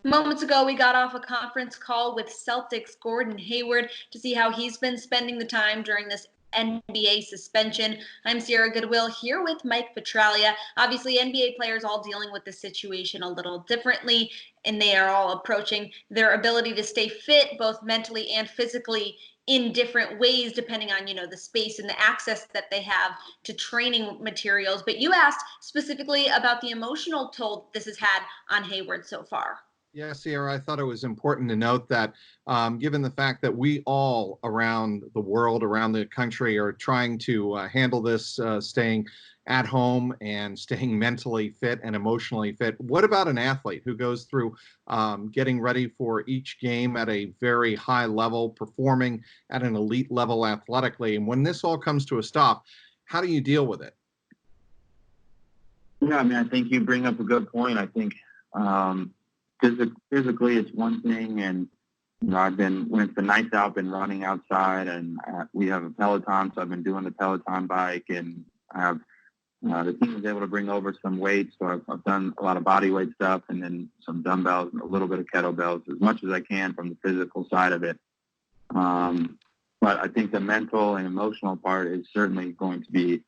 Moments ago, we got off a conference call with Celtics Gordon Hayward to see how he's been spending the time during this NBA suspension. I'm Sierra Goodwill here with Mike Petraglia. Obviously, NBA players all dealing with the situation a little differently, and they are all approaching their ability to stay fit, both mentally and physically, in different ways, depending on, the space and the access that they have to training materials. But you asked specifically about the emotional toll this has had on Hayward so far. Yeah, Sierra, I thought it was important to note that given the fact that we all around the world, around the country, are trying to handle this, staying at home and staying mentally fit and emotionally fit, what about an athlete who goes through getting ready for each game at a very high level, performing at an elite level athletically? And when this all comes to a stop, how do you deal with it? Yeah, I mean, I think you bring up a good point. I think physically it's one thing, and I've been, when it's the nights out, been running outside, and we have a Peloton, so I've been doing the Peloton bike, and I have the team was able to bring over some weights, so I've done a lot of body weight stuff, and then some dumbbells and a little bit of kettlebells, as much as I can from the physical side of it. But I think the mental and emotional part is certainly going to be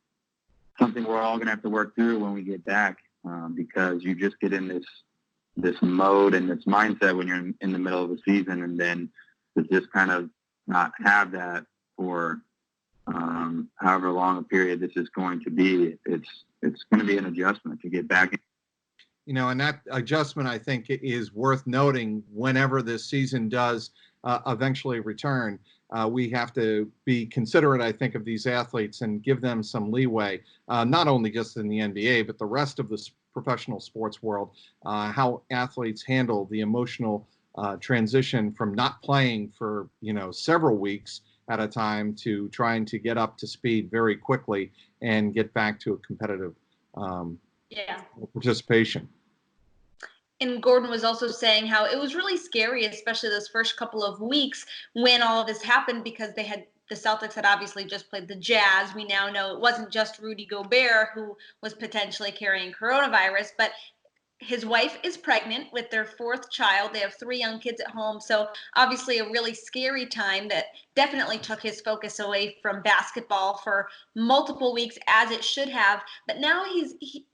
something we're all going to have to work through when we get back, because you just get in this mode and this mindset when you're in the middle of a season, and then to just kind of not have that for however long a period this is going to be, it's going to be an adjustment to get back. And that adjustment, I think, is worth noting whenever this season does eventually return. We have to be considerate, I think, of these athletes and give them some leeway, not only just in the NBA, but the rest of the professional sports world, how athletes handle the emotional transition from not playing for, several weeks at a time to trying to get up to speed very quickly and get back to a competitive participation. And Gordon was also saying how it was really scary, especially those first couple of weeks when all of this happened, because the Celtics had obviously just played the Jazz. We now know it wasn't just Rudy Gobert who was potentially carrying coronavirus, but his wife is pregnant with their fourth child. They have 3 young kids at home. So obviously a really scary time that definitely took his focus away from basketball for multiple weeks, as it should have. But now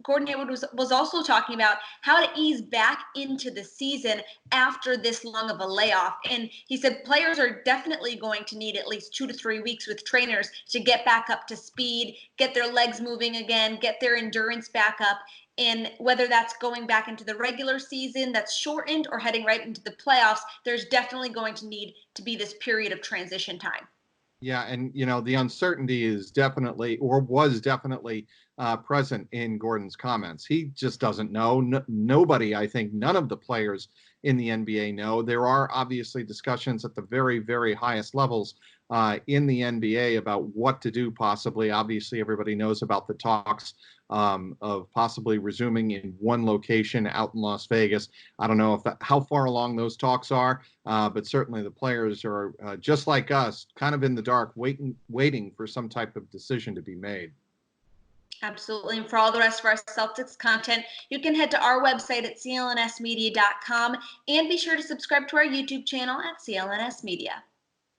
Gordon Hayward was also talking about how to ease back into the season after this long of a layoff. And he said players are definitely going to need at least 2 to 3 weeks with trainers to get back up to speed, get their legs moving again, get their endurance back up. And whether that's going back into the regular season that's shortened or heading right into the playoffs, there's definitely going to need to be this period of transition time. Yeah, and the uncertainty is definitely, or was definitely, present in Gordon's comments. He just doesn't know. Nobody, I think, none of the players in the NBA know. There are obviously discussions at the very, very highest levels in the NBA about what to do possibly. Obviously, everybody knows about the talks of possibly resuming in one location out in Las Vegas. I don't know how far along those talks are, but certainly the players are just like us, kind of in the dark, waiting for some type of decision to be made. Absolutely. And for all the rest of our Celtics content, you can head to our website at clnsmedia.com and be sure to subscribe to our YouTube channel at CLNS Media.